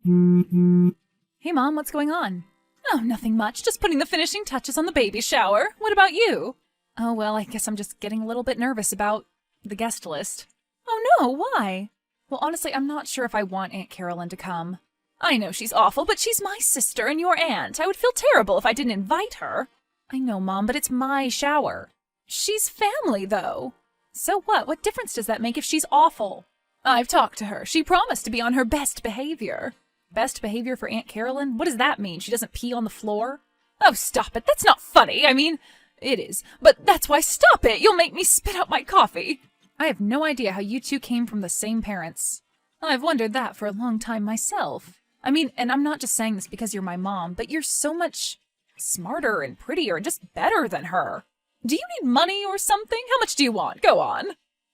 Hey, Mom, what's going on? Oh, nothing much. Just putting the finishing touches on the baby shower. What about you? Oh, well, I guess I'm just getting a little bit nervous about the guest list. Oh, no, why? Well, honestly, I'm not sure if I want Aunt Carolyn to come. I know she's awful, but she's my sister and your aunt. I would feel terrible if I didn't invite her. I know, Mom, but it's my shower. She's family, though. So what? What difference does that make if she's awful? I've talked to her. She promised to be on her best behavior. Best behavior for Aunt Carolyn? What does that mean? She doesn't pee on the floor? Oh, stop it. That's not funny. I mean, it is. But that's why stop it. You'll make me spit out my coffee. I have no idea how you two came from the same parents. I've wondered that for a long time myself. I mean, and I'm not just saying this because you're my mom, but you're so much smarter and prettier and just better than her. Do you need money or something? How much do you want? Go on.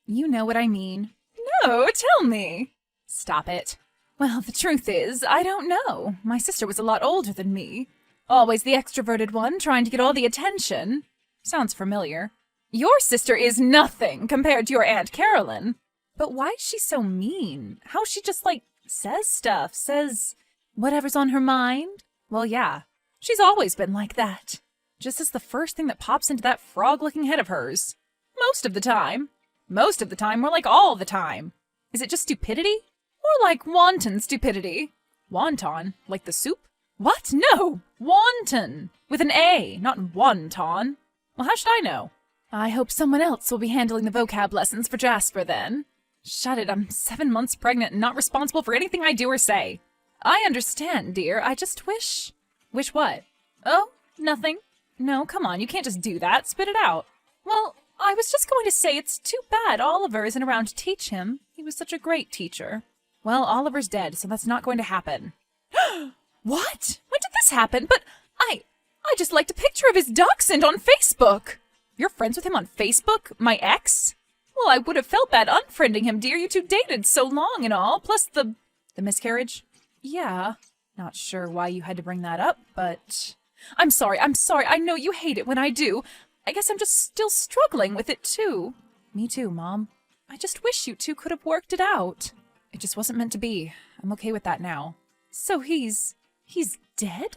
You know what I mean. No, tell me. Stop it. Well, the truth is, I don't know. My sister was a lot older than me. Always the extroverted one, trying to get all the attention. Sounds familiar. Your sister is nothing compared to your Aunt Carolyn. But why is she so mean? How she just, says stuff, says whatever's on her mind? Well, yeah, she's always been like that. Just as the first thing that pops into that frog-looking head of hers. Most of the time. Most of the time, more like all the time. Is it just stupidity? Or like wanton stupidity? Wonton? Like the soup? What? No! Wanton! With an A, not wonton. Well, how should I know? I hope someone else will be handling the vocab lessons for Jasper then. Shut it, I'm 7 months pregnant and not responsible for anything I do or say. I understand, dear. I just wish... Wish what? Oh, nothing. No, come on, you can't just do that. Spit it out. Well, I was just going to say it's too bad Oliver isn't around to teach him. He was such a great teacher. Well, Oliver's dead, so that's not going to happen. What? When did this happen? But I just liked a picture of his dachshund on Facebook. You're friends with him on Facebook? My ex? Well, I would have felt bad unfriending him, dear. You two dated so long and all, plus the miscarriage? Yeah. Not sure why you had to bring that up, but... I'm sorry. I know you hate it when I do. I guess I'm just still struggling with it, too. Me too, Mom. I just wish you two could have worked it out. It just wasn't meant to be. I'm okay with that now. So he's dead?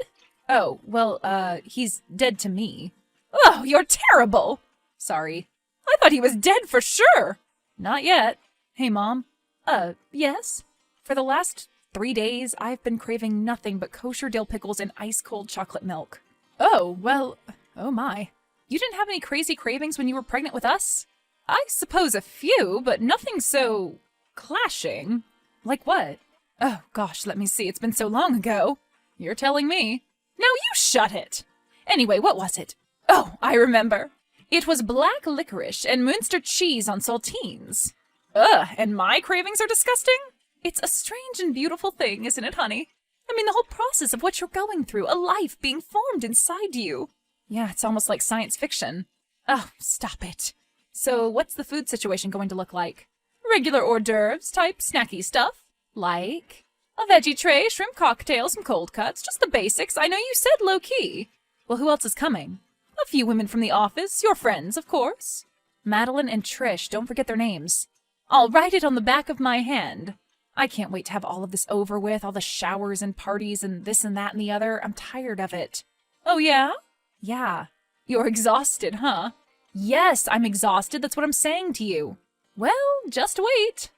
Oh, well, he's dead to me. Oh, you're terrible! Sorry. I thought he was dead for sure. Not yet. Hey, Mom. Yes? For the last 3 days, I've been craving nothing but kosher dill pickles and ice-cold chocolate milk. Oh, well, oh my. You didn't have any crazy cravings when you were pregnant with us? I suppose a few, but nothing so... clashing. Like what? Oh, gosh, let me see. It's been so long ago. You're telling me. Now you shut it! Anyway, what was it? Oh, I remember. It was black licorice and Munster cheese on saltines. Ugh, and my cravings are disgusting? It's a strange and beautiful thing, isn't it, honey? I mean, the whole process of what you're going through, a life being formed inside you. Yeah, it's almost like science fiction. Oh, stop it. So what's the food situation going to look like? Regular hors d'oeuvres type snacky stuff? Like? A veggie tray, shrimp cocktail, some cold cuts, just the basics. I know you said low-key. Well, who else is coming? A few women from the office, your friends, of course. Madeline and Trish, don't forget their names. I'll write it on the back of my hand. I can't wait to have all of this over with, all the showers and parties and this and that and the other. I'm tired of it. Oh, yeah? Yeah. You're exhausted, huh? Yes, I'm exhausted. That's what I'm saying to you. Well, just wait.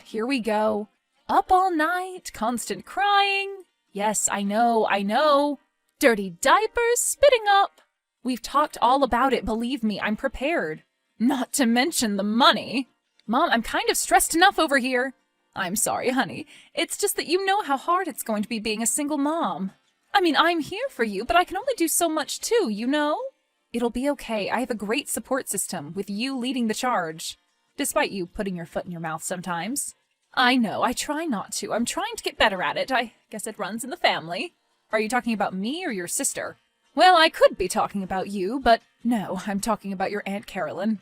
Here we go. Up all night, constant crying. Yes, I know. Dirty diapers, spitting up. We've talked all about it, believe me, I'm prepared. Not to mention the money. Mom, I'm kind of stressed enough over here. I'm sorry, honey. It's just that you know how hard it's going to be being a single mom. I mean, I'm here for you, but I can only do so much too, you know? It'll be okay. I have a great support system, with you leading the charge. Despite you putting your foot in your mouth sometimes. I know, I try not to. I'm trying to get better at it. I guess it runs in the family. Are you talking about me or your sister? Well, I could be talking about you, but no, I'm talking about your Aunt Carolyn.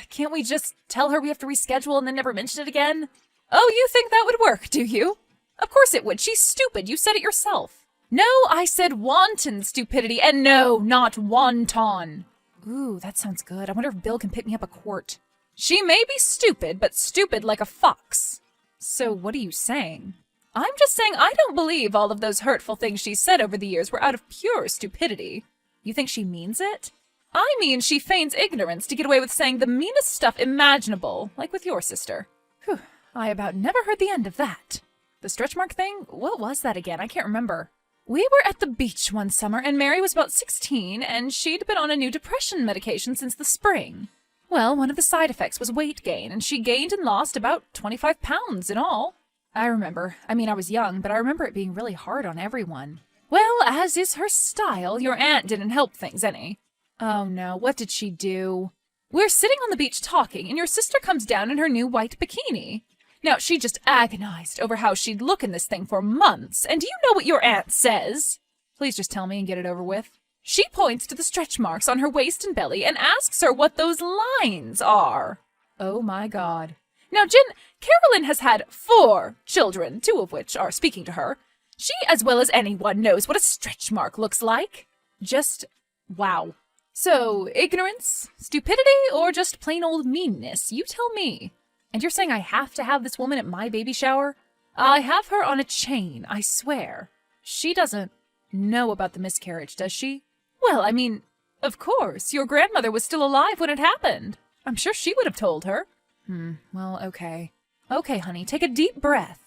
Can't we just tell her we have to reschedule and then never mention it again? Oh, you think that would work, do you? Of course it would. She's stupid. You said it yourself. No, I said wanton stupidity, and no, not wonton. Ooh, that sounds good. I wonder if Bill can pick me up a quart. She may be stupid, but stupid like a fox. So what are you saying? I'm just saying I don't believe all of those hurtful things she said over the years were out of pure stupidity. You think she means it? I mean, she feigns ignorance to get away with saying the meanest stuff imaginable, like with your sister. Whew, I about never heard the end of that. The stretch mark thing? What was that again? I can't remember. We were at the beach one summer, and Mary was about 16, and she'd been on a new depression medication since the spring. Well, one of the side effects was weight gain, and she gained and lost about 25 pounds in all. I remember. I mean, I was young, but I remember it being really hard on everyone. Well, as is her style, your aunt didn't help things any. Oh no, what did she do? We're sitting on the beach talking, and your sister comes down in her new white bikini. Now, she just agonized over how she'd look in this thing for months, and do you know what your aunt says? Please just tell me and get it over with. She points to the stretch marks on her waist and belly and asks her what those lines are. Oh my God. Now, Carolyn has had 4 children, 2 of which are speaking to her. She, as well as anyone, knows what a stretch mark looks like. Just, wow. So, ignorance, stupidity, or just plain old meanness? You tell me. And you're saying I have to have this woman at my baby shower? I have her on a chain, I swear. She doesn't know about the miscarriage, does she? Well, I mean, of course, your grandmother was still alive when it happened. I'm sure she would have told her. Well, okay. Okay, honey, take a deep breath.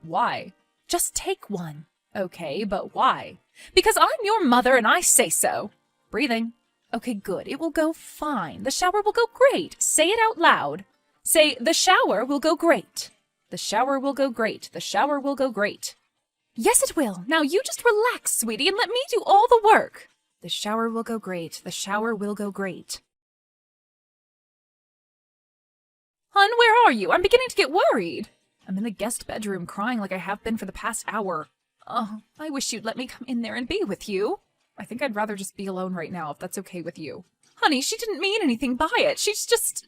Why? Just take one. Okay, but why? Because I'm your mother and I say so. Breathing. Okay, good. It will go fine. The shower will go great. Say it out loud. Say, the shower will go great. The shower will go great. The shower will go great. Yes, it will. Now you just relax, sweetie, and let me do all the work. The shower will go great. The shower will go great. Hun, where are you? I'm beginning to get worried. I'm in the guest bedroom crying like I have been for the past hour. Oh, I wish you'd let me come in there and be with you. I think I'd rather just be alone right now, if that's okay with you. Honey, she didn't mean anything by it. She's just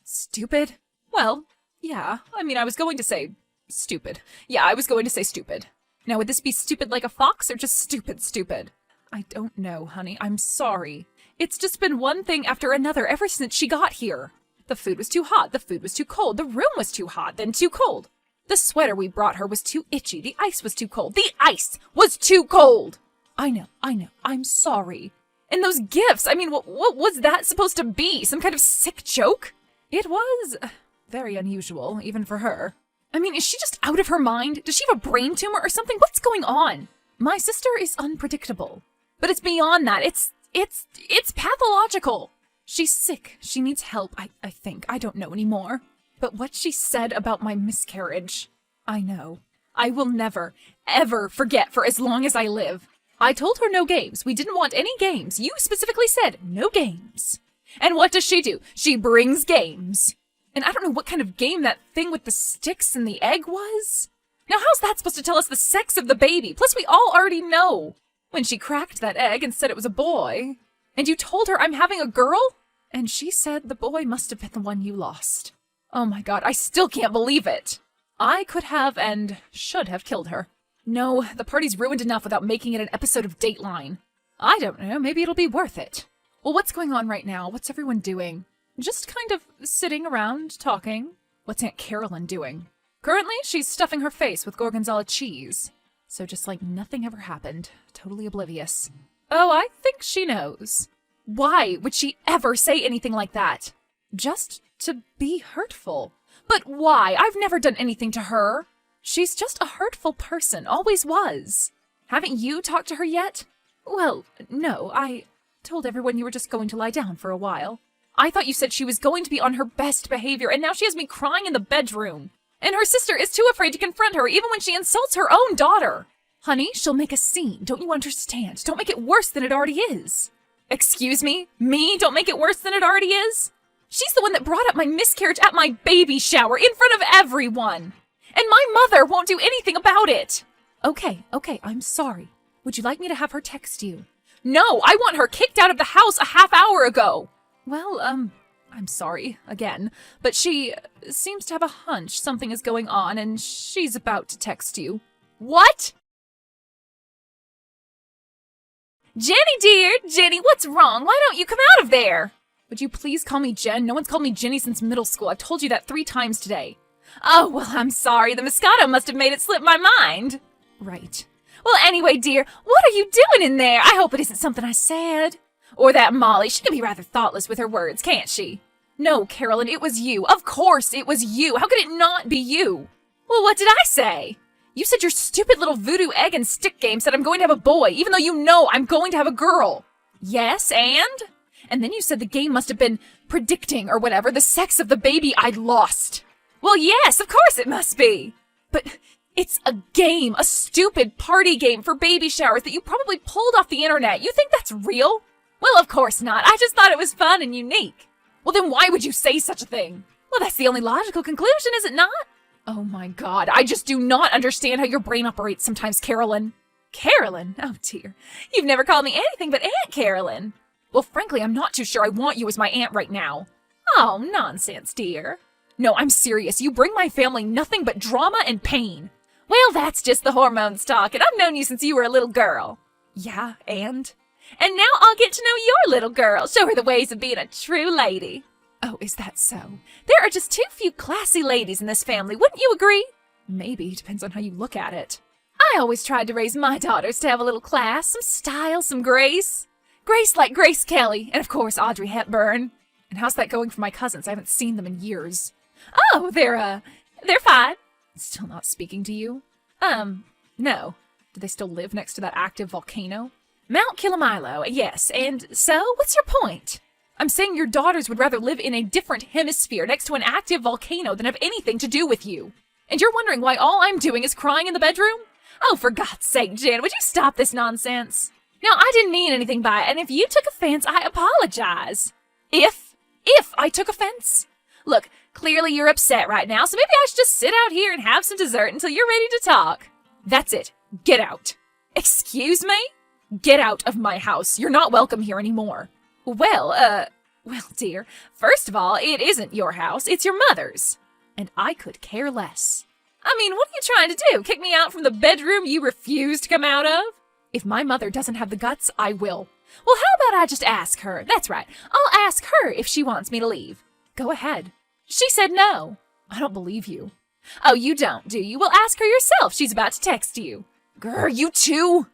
stupid. Well, yeah, I mean, I was going to say stupid. Yeah, I was going to say stupid. Now, would this be stupid like a fox or just stupid? I don't know, honey. I'm sorry. It's just been one thing after another ever since she got here. The food was too hot. The food was too cold. The room was too hot, then too cold. The sweater we brought her was too itchy. The ice was too cold. The ice was too cold! I know. I'm sorry. And those gifts, I mean, what was that supposed to be? Some kind of sick joke? It was very unusual, even for her. I mean, is she just out of her mind? Does she have a brain tumor or something? What's going on? My sister is unpredictable. But it's beyond that. It's pathological. She's sick. She needs help, I think. I don't know anymore. But what she said about my miscarriage, I know. I will never, ever forget for as long as I live. I told her no games. We didn't want any games. You specifically said no games. And what does she do? She brings games. And I don't know what kind of game that thing with the sticks and the egg was. Now how's that supposed to tell us the sex of the baby? Plus we all already know. When she cracked that egg and said it was a boy. And you told her I'm having a girl? And she said the boy must have been the one you lost. Oh my God, I still can't believe it. I could have and should have killed her. No, the party's ruined enough without making it an episode of Dateline. I don't know, maybe it'll be worth it. Well, what's going on right now? What's everyone doing? Just kind of sitting around, talking. What's Aunt Carolyn doing? Currently, she's stuffing her face with gorgonzola cheese. So just like nothing ever happened. Totally oblivious. Oh, I think she knows. Why would she ever say anything like that? Just to be hurtful. But why? I've never done anything to her. She's just a hurtful person, always was. Haven't you talked to her yet? Well, no, I told everyone you were just going to lie down for a while. I thought you said she was going to be on her best behavior, and now she has me crying in the bedroom. And her sister is too afraid to confront her, even when she insults her own daughter. Honey, she'll make a scene, don't you understand? Don't make it worse than it already is. Excuse me? Me? Don't make it worse than it already is? She's the one that brought up my miscarriage at my baby shower in front of everyone. And my mother won't do anything about it. Okay, I'm sorry. Would you like me to have her text you? No, I want her kicked out of the house a half hour ago. Well, I'm sorry, again, but she seems to have a hunch something is going on and she's about to text you. What? Jenny, dear! Jenny, what's wrong? Why don't you come out of there? Would you please call me Jen? No one's called me Jenny since middle school. I've told you that 3 times today. Oh, well, I'm sorry. The Moscato must have made it slip my mind. Right. Well, anyway, dear, what are you doing in there? I hope it isn't something I said. Or that Molly. She can be rather thoughtless with her words, can't she? No, Carolyn, it was you. Of course it was you. How could it not be you? Well, what did I say? You said your stupid little voodoo egg and stick game said I'm going to have a boy, even though you know I'm going to have a girl. Yes, and? And then you said the game must have been predicting, or whatever, the sex of the baby I'd lost. Well, yes, of course it must be. But it's a game, a stupid party game for baby showers that you probably pulled off the internet. You think that's real? Well, of course not. I just thought it was fun and unique. Well, then why would you say such a thing? Well, that's the only logical conclusion, is it not? Oh my God, I just do not understand how your brain operates sometimes, Carolyn. Carolyn? Oh dear. You've never called me anything but Aunt Carolyn. Well, frankly, I'm not too sure I want you as my aunt right now. Oh, nonsense, dear. No, I'm serious. You bring my family nothing but drama and pain. Well, that's just the hormones talking. I've known you since you were a little girl. Yeah, and? And now I'll get to know your little girl. Show her the ways of being a true lady. Oh, is that so? There are just too few classy ladies in this family, wouldn't you agree? Maybe, depends on how you look at it. I always tried to raise my daughters to have a little class, some style, some grace. Grace like Grace Kelly, and of course Audrey Hepburn. And how's that going for my cousins? I haven't seen them in years. Oh, they're fine. Still not speaking to you? No. Do they still live next to that active volcano? Mount Killamilo, yes, and so, what's your point? I'm saying your daughters would rather live in a different hemisphere next to an active volcano than have anything to do with you. And you're wondering why all I'm doing is crying in the bedroom? Oh, for God's sake, Jan, would you stop this nonsense? No, I didn't mean anything by it, and if you took offense, I apologize. If I took offense? Look, clearly you're upset right now, so maybe I should just sit out here and have some dessert until you're ready to talk. That's it. Get out. Excuse me? Get out of my house. You're not welcome here anymore. Well, dear, first of all, it isn't your house, it's your mother's. And I could care less. I mean, what are you trying to do? Kick me out from the bedroom you refuse to come out of? If my mother doesn't have the guts, I will. Well, how about I just ask her? That's right. I'll ask her if she wants me to leave. Go ahead. She said no. I don't believe you. Oh, you don't, do you? Well, ask her yourself. She's about to text you. Grr, you too.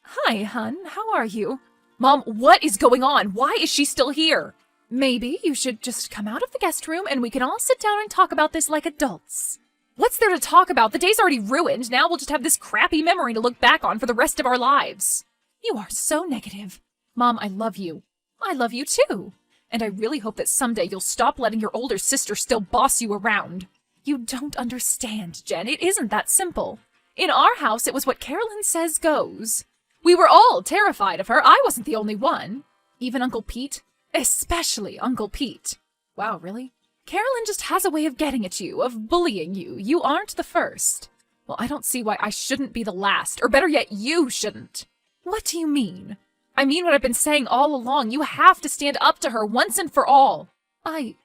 Hi, hun. How are you? Mom, what is going on? Why is she still here? Maybe you should just come out of the guest room and we can all sit down and talk about this like adults. What's there to talk about? The day's already ruined. Now we'll just have this crappy memory to look back on for the rest of our lives. You are so negative. Mom, I love you. I love you too. And I really hope that someday you'll stop letting your older sister still boss you around. You don't understand, Jen. It isn't that simple. In our house, it was what Carolyn says goes. We were all terrified of her. I wasn't the only one. Even Uncle Pete? Especially Uncle Pete. Wow, really? Carolyn just has a way of getting at you, of bullying you. You aren't the first. Well, I don't see why I shouldn't be the last, or better yet, you shouldn't. What do you mean? I mean what I've been saying all along. You have to stand up to her once and for all. I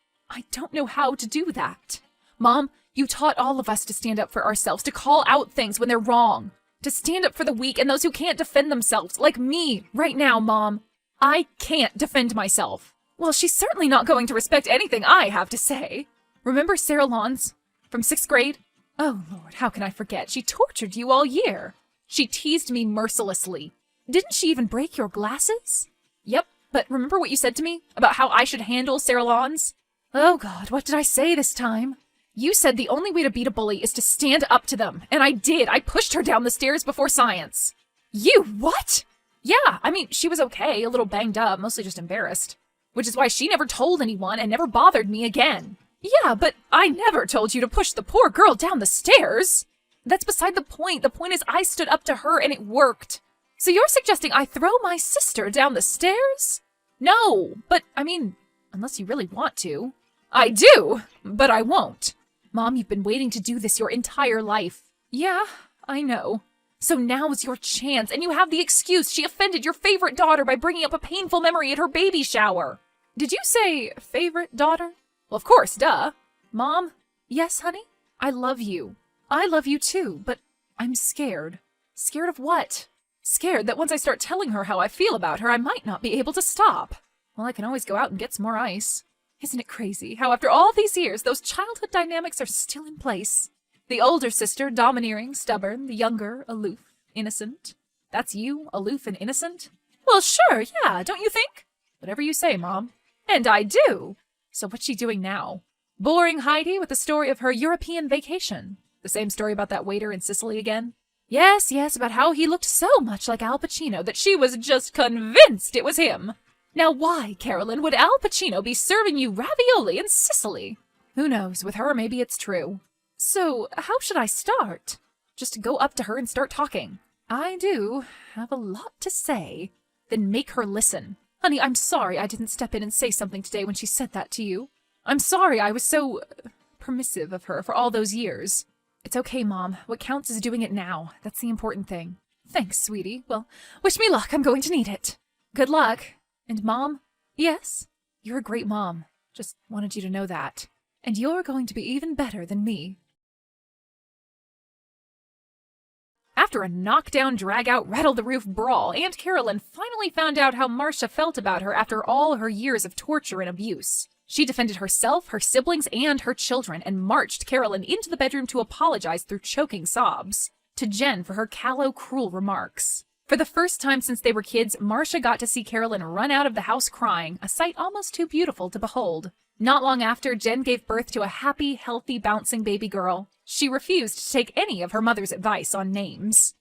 don't know how to do that. Mom, you taught all of us to stand up for ourselves, to call out things when they're wrong. To stand up for the weak and those who can't defend themselves, like me, right now, Mom. I can't defend myself. Well, she's certainly not going to respect anything I have to say. Remember Sarah Lawns from 6th grade? Oh, Lord, how can I forget? She tortured you all year. She teased me mercilessly. Didn't she even break your glasses? Yep, but remember what you said to me about how I should handle Sarah Lawns? Oh, God, what did I say this time? You said the only way to beat a bully is to stand up to them, and I did. I pushed her down the stairs before science. You what? Yeah, I mean, she was okay, a little banged up, mostly just embarrassed. Which is why she never told anyone and never bothered me again. Yeah, but I never told you to push the poor girl down the stairs. That's beside the point. The point is I stood up to her and it worked. So you're suggesting I throw my sister down the stairs? No, but I mean, unless you really want to. I do, but I won't. Mom, you've been waiting to do this your entire life. Yeah, I know. So now's your chance, and you have the excuse she offended your favorite daughter by bringing up a painful memory at her baby shower. Did you say favorite daughter? Well, of course, duh. Mom? Yes, honey? I love you. I love you too, but I'm scared. Scared of what? Scared that once I start telling her how I feel about her, I might not be able to stop. Well, I can always go out and get some more ice. Isn't it crazy how after all these years, those childhood dynamics are still in place? The older sister, domineering, stubborn. The younger, aloof, innocent. That's you, aloof and innocent? Well, sure, yeah, don't you think? Whatever you say, Mom. And I do. So what's she doing now? Boring Heidi with the story of her European vacation. The same story about that waiter in Sicily again? Yes, about how he looked so much like Al Pacino that she was just convinced it was him. Now why, Carolyn, would Al Pacino be serving you ravioli in Sicily? Who knows, with her maybe it's true. So, how should I start? Just go up to her and start talking. I do have a lot to say. Then make her listen. Honey, I'm sorry I didn't step in and say something today when she said that to you. I'm sorry I was so permissive of her for all those years. It's okay, Mom. What counts is doing it now. That's the important thing. Thanks, sweetie. Well, wish me luck. I'm going to need it. Good luck. And Mom? Yes? You're a great mom. Just wanted you to know that. And you're going to be even better than me. After a knockdown, drag-out, rattle-the-roof brawl, Aunt Carolyn finally found out how Marcia felt about her after all her years of torture and abuse. She defended herself, her siblings, and her children, and marched Carolyn into the bedroom to apologize through choking sobs to Jen for her callow, cruel remarks. For the first time since they were kids, Marcia got to see Carolyn run out of the house crying, a sight almost too beautiful to behold. Not long after, Jen gave birth to a happy, healthy, bouncing baby girl. She refused to take any of her mother's advice on names.